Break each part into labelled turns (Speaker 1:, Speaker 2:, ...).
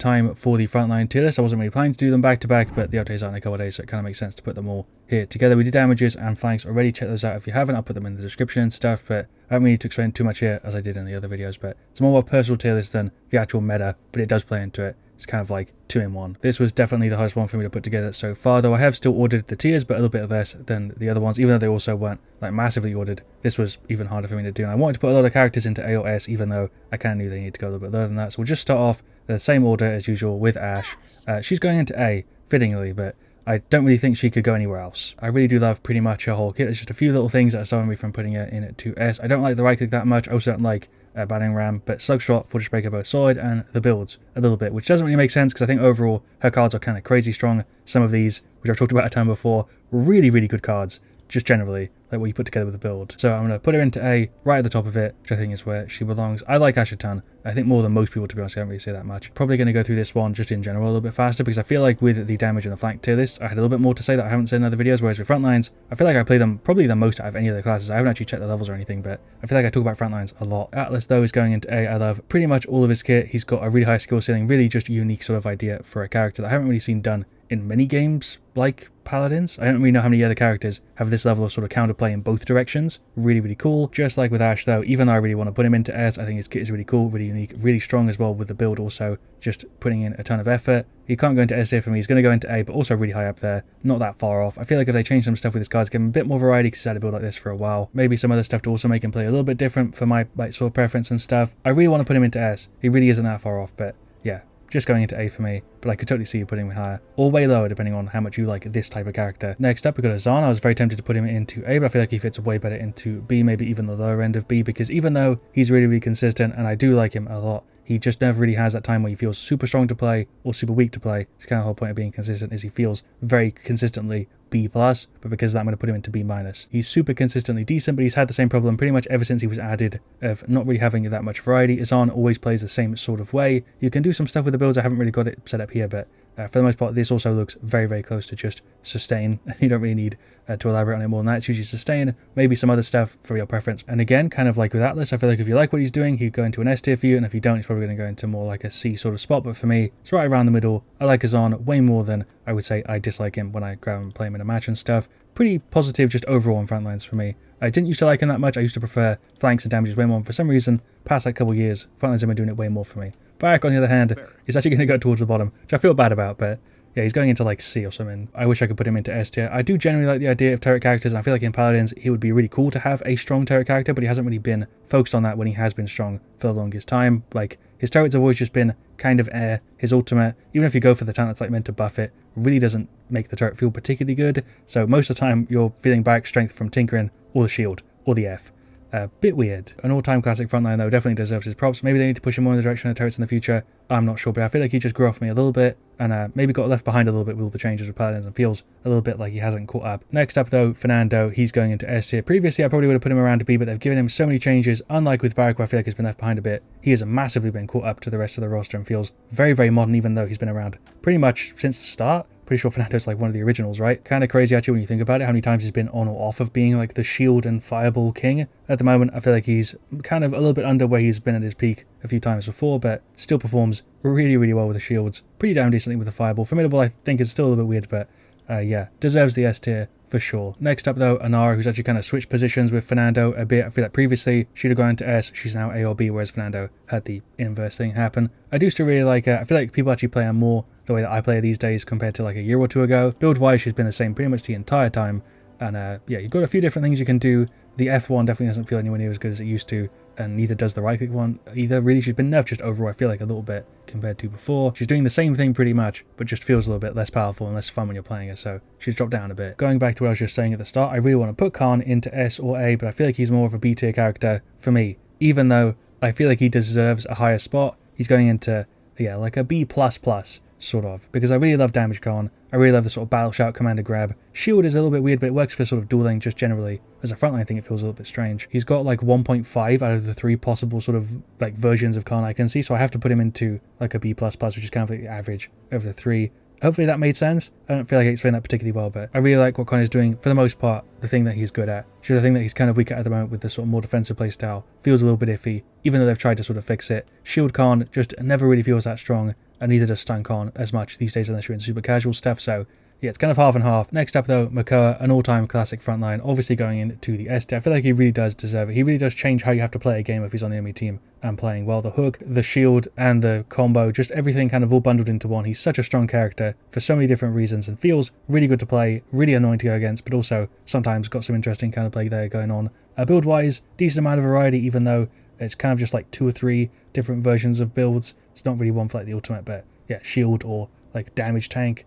Speaker 1: time for the frontline tier list. I wasn't really planning to do them back to back, but the updates are in a couple of days, so it kind of makes sense to put them all here together. We did damages and flanks already. Check those out if you haven't. I'll put them in the description and stuff, but I don't need to explain too much here as I did in the other videos, but it's more of a personal tier list than the actual meta, but it does play into it. It's kind of like 2 in 1. This was definitely the hardest one for me to put together so far, though I have still ordered the tiers, but a little bit less than the other ones, even though they also weren't like massively ordered. This was even harder for me to do, and I wanted to put a lot of characters into A or S, even though I kind of knew they needed to go a little bit lower than that. So we'll just start off the same order as usual with Ashe. She's going into A, fittingly, but I don't really think she could go anywhere else. I really do love pretty much her whole kit. There's just a few little things that are stopping me from putting her in it to S. I don't like the right click that much. I also don't like battering ram, but slugshot, fortress breaker, both solid, and the builds a little bit, which doesn't really make sense because I think overall her cards are kind of crazy strong. Some of these, which I've talked about a ton before, really good cards, just generally, like what you put together with the build. So I'm going to put her into A, right at the top of it, which I think is where she belongs. I like Ashe a ton. I think more than most people, to be honest. I don't really say that much. Probably going to go through this one just in general a little bit faster, because I feel like with the damage and the flank tier list, I had a little bit more to say that I haven't said in other videos, whereas with frontlines, I feel like I play them probably the most out of any of the classes. I haven't actually checked the levels or anything, but I feel like I talk about frontlines a lot. Atlas, though, is going into A. I love pretty much all of his kit. He's got a really high skill ceiling, really just a unique sort of idea for a character that I haven't really seen done in many games like Paladins. I don't really know how many other characters have this level of sort of counterplay in both directions. Really cool. Just like with Ashe, though, even though I really want to put him into S, I think his kit is really cool, really unique, really strong as well with the build, also just putting in a ton of effort. He can't go into S here for me. He's going to go into A, but also really high up there. Not that far off. I feel like if they change some stuff with his cards, give him a bit more variety, because he's had a build like this for a while. Maybe some other stuff to also make him play a little bit different for my like sort of preference and stuff. I really want to put him into S. He really isn't that far off, but yeah. Just going into A for me, but I could totally see you putting him higher or way lower depending on how much you like this type of character. Next up, we've got Azaan. I was very tempted to put him into A, but I feel like he fits way better into B, maybe even the lower end of B, because even though he's really consistent and I do like him a lot, he just never really has that time where he feels super strong to play or super weak to play. It's kind of the whole point of being consistent, is he feels very consistently B+, but because of that I'm going to put him into B-. He's super consistently decent, but he's had the same problem pretty much ever since he was added, of not really having that much variety. Azaan always plays the same sort of way. You can do some stuff with the builds. I haven't really got it set up here, but for the most part, this also looks very close to just sustain. You don't really need to elaborate on it more than that. It's usually sustain, maybe some other stuff for your preference. And again, kind of like with Atlas, I feel like if you like what he's doing, he'd go into an S tier for you, and if you don't, he's probably going to go into more like a C sort of spot. But for me, it's right around the middle. I like Azaan way more than I would say I dislike him when I grab him and play him in a match and stuff. Pretty positive just overall on frontlines for me. I didn't used to like him that much. I used to prefer flanks and damages way more. For some reason, past like couple years, frontlines have been doing it way more for me. Barik, on the other hand, is actually going to go towards the bottom, which I feel bad about, but yeah, he's going into like C or something. I wish I could put him into S tier. I do generally like the idea of turret characters, and I feel like in Paladins, he would be really cool to have a strong turret character, but he hasn't really been focused on that when he has been strong for the longest time. Like, his turrets have always just been kind of air. His ultimate, even if you go for the talent that's like meant to buff it, really doesn't make the turret feel particularly good. So most of the time, you're feeling back strength from tinkering or the shield or the F. Bit weird. An all-time classic frontline, though, definitely deserves his props. Maybe they need to push him more in the direction of turrets in the future. I'm not sure, but I feel like he just grew off me a little bit, and maybe got left behind a little bit with all the changes with Paladins, and feels a little bit like he hasn't caught up. Next up, though, Fernando. He's going into S tier. Previously, I probably would have put him around to B, but they've given him so many changes. Unlike with Barik, where I feel like he's been left behind a bit, he has massively been caught up to the rest of the roster and feels very modern, even though he's been around pretty much since the start. Pretty sure Fernando's like one of the originals, right? Kind of crazy actually when you think about it, how many times he's been on or off of being like the shield and fireball king. At the moment, I feel like he's kind of a little bit under where he's been at his peak a few times before, but still performs really well with the shields. Pretty damn decently with the fireball. Formidable, I think, is still a little bit weird, but yeah, deserves the S tier for sure. Next up, though, Inara, who's actually kind of switched positions with Fernando a bit. I feel like previously she'd have gone into S, she's now A or B, whereas Fernando had the inverse thing happen. I do still really like her. I feel like people actually play her more the way that I play her these days compared to like a year or two ago. Build-wise, she's been the same pretty much the entire time. And yeah, you've got a few different things you can do. The F1 definitely doesn't feel anywhere near as good as it used to, and neither does the right click one either. Really, she's been nerfed just overall, I feel like, a little bit compared to before. She's doing the same thing pretty much, but just feels a little bit less powerful and less fun when you're playing her, so she's dropped down a bit. Going back to what I was just saying at the start, I really want to put Khah into S or A, but I feel like he's more of a B tier character for me. Even though I feel like he deserves a higher spot, he's going into, yeah, like a B++. Sort of, because I really love damage Khah. I really love the sort of battle shout, commander grab. Shield is a little bit weird, but it works for sort of dueling just generally. As a frontline thing, it feels a little bit strange. He's got like 1.5 out of the 3 possible sort of like versions of Khah I can see, so I have to put him into like a B++, which is kind of like the average of the 3. Hopefully that made sense. I don't feel like I explained that particularly well, but I really like what Khah is doing for the most part. The thing that he's good at. Just the thing that he's kind of weak at the moment with the sort of more defensive playstyle feels a little bit iffy, even though they've tried to sort of fix it. Shield Khah just never really feels that strong, and neither does Stun Con as much these days unless you're in super casual stuff, so yeah, it's kind of half and half. Next up though, Makoa, an all-time classic frontline, obviously going into the S tier. I feel like he really does deserve it. He really does change how you have to play a game if he's on the enemy team and playing well. The hook, the shield, and the combo, just everything kind of all bundled into one. He's such a strong character for so many different reasons and feels really good to play, really annoying to go against, but also sometimes got some interesting kind of play there going on. Build-wise, decent amount of variety, even though it's kind of just like 2 or 3 different versions of builds. It's not really one for like the ultimate, but yeah, shield or like damage tank.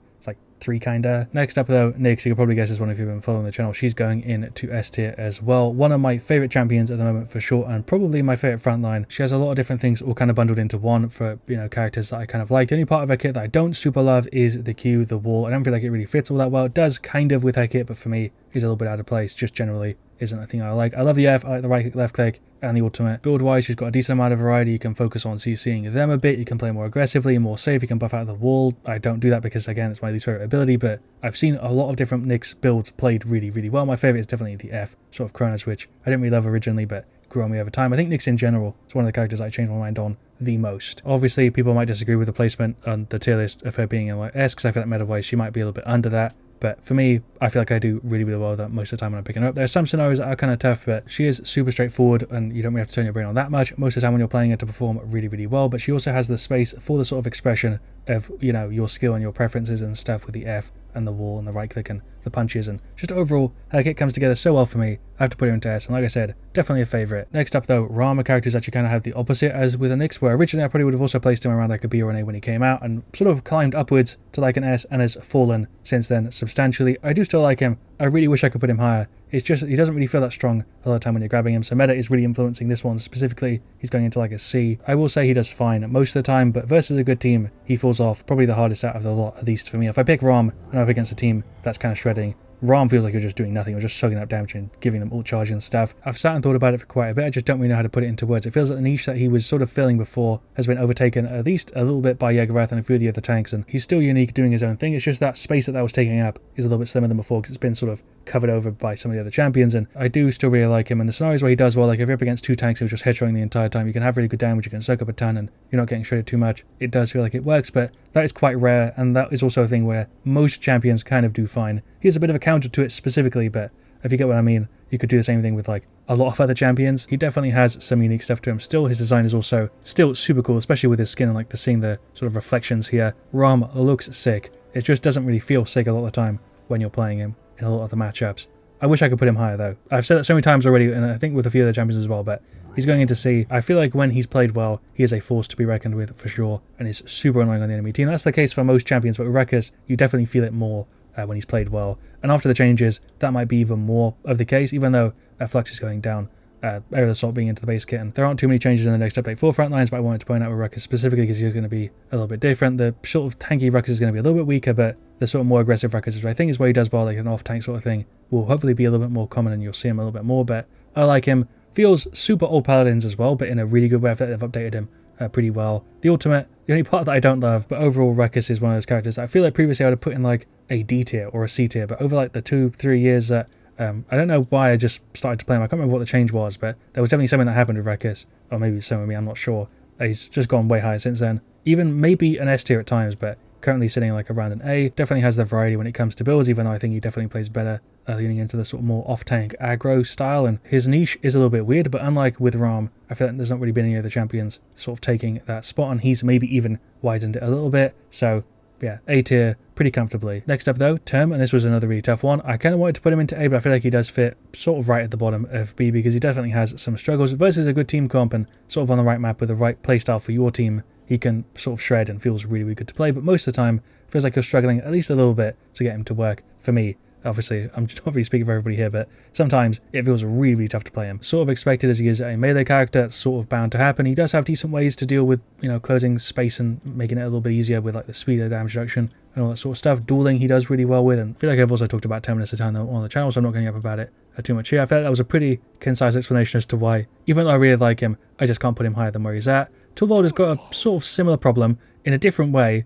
Speaker 1: 3 kinda. Next up though, Nyx, you can probably guess is one if you've been following the channel. She's going into S tier as well. One of my favourite champions at the moment for sure, and probably my favourite frontline. She has a lot of different things all kind of bundled into one for, you know, characters that I kind of like. The only part of her kit that I don't super love is the Q, the wall. I don't feel like it really fits all that well. It does kind of with her kit, but for me, is a little bit out of place, just generally isn't a thing I like. I love the F, I like the right click, left click, and the ultimate. Build wise, she's got a decent amount of variety. You can focus on CCing them a bit, you can play more aggressively, more safe, you can buff out the wall. I don't do that because again, it's my least favorite ability, but I've seen a lot of different Nyx builds played really, really well. My favorite is definitely the F, sort of Chrono Switch. I didn't really love originally, but grew on me over time. I think Nyx in general is one of the characters I changed my mind on the most. Obviously, people might disagree with the placement on the tier list of her being in like S, because I feel like meta-wise she might be a little bit under that. But for me, I feel like I do really, really well with that most of the time when I'm picking her up. There are some scenarios that are kind of tough, but she is super straightforward and you don't really have to turn your brain on that much. Most of the time when you're playing her to perform really, really well, but she also has the space for the sort of expression of, you know, your skill and your preferences and stuff with the F and the wall and the right click and the punches, and just overall her kit comes together so well for me. I have to put her into S, and like I said, definitely a favourite. Next up though, Raum, a character who's actually kind of had the opposite as with a Nyx, where originally I probably would have also placed him around like a B or an A when he came out, and sort of climbed upwards to like an S and has fallen since then substantially. I do still like him. I really wish I could put him higher. It's just, he doesn't really feel that strong a lot of the time when you're grabbing him, so meta is really influencing this one specifically. He's going into like a C. I will say he does fine most of the time, but versus a good team, he falls off. Probably the hardest out of the lot, at least for me. If I pick Raum and I'm up against a team that's kind of shredding, Raum feels like you're just doing nothing, or just soaking up damage and giving them ult charge and stuff. I've sat and thought about it for quite a bit, I just don't really know how to put it into words. It feels like the niche that he was sort of filling before has been overtaken at least a little bit by Yagorath and a few of the other tanks, and he's still unique doing his own thing. It's just that space that was taking up is a little bit slimmer than before because it's been sort of covered over by some of the other champions, and I do still really like him. And the scenarios where he does well, like if you're up against 2 tanks who are just headshotting the entire time, you can have really good damage, you can soak up a ton, and you're not getting shredded too much. It does feel like it works, but that is quite rare, and that is also a thing where most champions kind of do fine. He's a bit of a counter to it specifically, but if you get what I mean, you could do the same thing with like a lot of other champions. He definitely has some unique stuff to him. Still, his design is also still super cool, especially with his skin and like seeing the sort of reflections here. Raum looks sick. It just doesn't really feel sick a lot of the time when you're playing him in a lot of the matchups. I wish I could put him higher though. I've said that so many times already, and I think with a few other champions as well, but he's going into C. I feel like when he's played well, he is a force to be reckoned with for sure, and is super annoying on the enemy team. That's the case for most champions, but with Ruckus, you definitely feel it more when he's played well. And after the changes, that might be even more of the case, even though Flux is going down. Area of the Assault being into the base kit, and there aren't too many changes in the next update for frontlines, but I wanted to point out with Ruckus specifically because he's going to be a little bit different. The sort of tanky Ruckus is going to be a little bit weaker, but the sort of more aggressive Ruckus, which I think is where he does well, like an off-tank sort of thing, will hopefully be a little bit more common and you'll see him a little bit more. But I like him. Feels super old Paladins as well, but in a really good way. I feel like they've updated him pretty well. The ultimate, the only part that I don't love, but overall Ruckus is one of those characters that I feel like previously I would have put in like a D tier or a C tier, but over like the 2-3 years that I don't know why I just started to play him. I can't remember what the change was, but there was definitely something that happened with Ruckus, or maybe some of me, I'm not sure. He's just gone way higher since then. Even maybe an S tier at times, but currently sitting like around an A. Definitely has the variety when it comes to builds, even though I think he definitely plays better leaning into the sort of more off-tank aggro style, and his niche is a little bit weird, but unlike with Raum, I feel like there's not really been any other champions sort of taking that spot, and he's maybe even widened it a little bit, so yeah, A tier pretty comfortably. Next up though, Term, and this was another really tough one. I kind of wanted to put him into A, but I feel like he does fit sort of right at the bottom of B because he definitely has some struggles versus a good team comp and sort of on the right map with the right playstyle for your team. He can sort of shred and feels really, really good to play, but most of the time feels like you're struggling at least a little bit to get him to work for me. Obviously, I'm not really speaking for everybody here, but sometimes it feels really, really tough to play him. Sort of expected as he is a melee character, it's sort of bound to happen. He does have decent ways to deal with, you know, closing space and making it a little bit easier with like the speed of damage reduction and all that sort of stuff. Dueling he does really well with, and I feel like I've also talked about Terminus a ton on the channel, so I'm not going up about it too much here. I felt that was a pretty concise explanation as to why, even though I really like him, I just can't put him higher than where he's at. Torvald has got a sort of similar problem in a different way.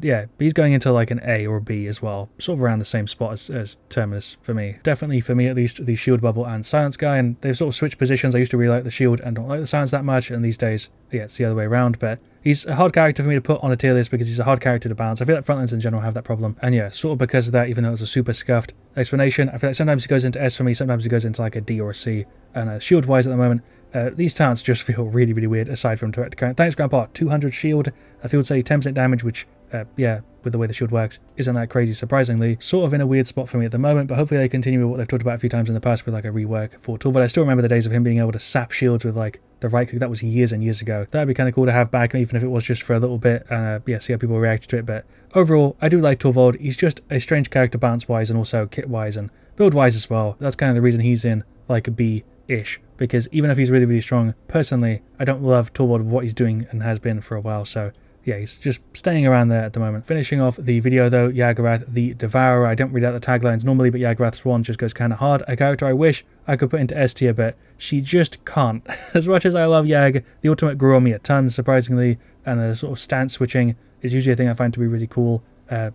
Speaker 1: Yeah, but he's going into like an A or a B as well, sort of around the same spot as Terminus for me. Definitely for me at least, the shield bubble and silence guy, and they've sort of switched positions. I used to really like the shield and don't like the silence that much, and these days, yeah, it's the other way around. But he's a hard character for me to put on a tier list because he's a hard character to balance. I feel like frontlines in general have that problem, and yeah, sort of because of that, even though it was a super scuffed explanation, I feel like sometimes he goes into S for me, sometimes he goes into like a D or a C, and shield wise at the moment, these talents just feel really, really weird aside from direct current. Thanks, Grandpa. 200 shield, field say 10% damage, which, yeah, with the way the shield works, isn't that crazy, surprisingly. Sort of in a weird spot for me at the moment, but hopefully they continue with what they've talked about a few times in the past with like a rework for Torvald. I still remember the days of him being able to sap shields with like the right click. That was years and years ago. That'd be kind of cool to have back, even if it was just for a little bit, and yeah, see how people reacted to it. But overall, I do like Torvald. He's just a strange character balance-wise and also kit-wise and build-wise as well. That's kind of the reason he's in like a B-ish, because even if he's really, really strong, personally, I don't love Torvald what he's doing and has been for a while, so yeah, he's just staying around there at the moment. Finishing off the video though, Yagorath the Devourer. I don't read out the taglines normally, but Yagorath's one just goes kind of hard. A character I wish I could put into S tier, but she just can't. As much as I love Yag, the ultimate grew on me a ton, surprisingly, and the sort of stance switching is usually a thing I find to be really cool.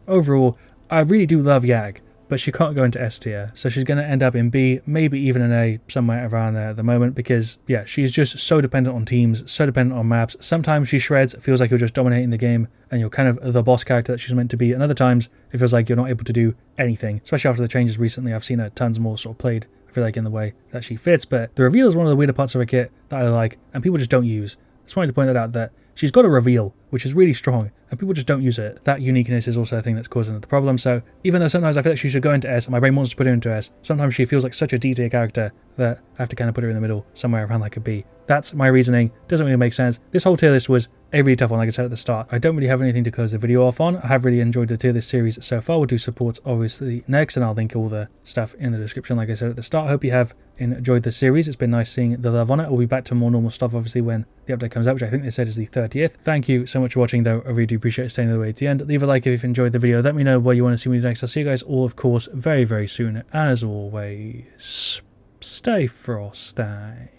Speaker 1: Overall, I really do love Yag, but she can't go into S tier, so she's going to end up in B, maybe even an A, somewhere around there at the moment, because yeah, she's just so dependent on teams, so dependent on maps. Sometimes she shreds, it feels like you're just dominating the game and you're kind of the boss character that she's meant to be, and other times it feels like you're not able to do anything, especially after the changes recently. I've seen her tons more sort of played, I feel like, in the way that she fits, but the reveal is one of the weirder parts of her kit that I like and people just don't use. I just wanted to point that out, that she's got a reveal, which is really strong, and people just don't use it. That uniqueness is also a thing that's causing the problem, so even though sometimes I feel like she should go into S, and my brain wants to put her into S, sometimes she feels like such a D tier character that I have to kind of put her in the middle, somewhere around like a B. That's my reasoning. Doesn't really make sense. This whole tier list was a really tough one, like I said at the start. I don't really have anything to close the video off on. I have really enjoyed the tier list series so far. We'll do supports obviously next, and I'll link all the stuff in the description like I said at the start. I hope you have enjoyed the series. It's been nice seeing the love on it. We'll be back to more normal stuff obviously when the update comes out, which I think they said is the 30th. Thank you so much for watching though. I really do appreciate staying all the way to the end. Leave a like if you've enjoyed the video. Let me know where you want to see me next. I'll see you guys all of course very, very soon. And as always, stay frosty.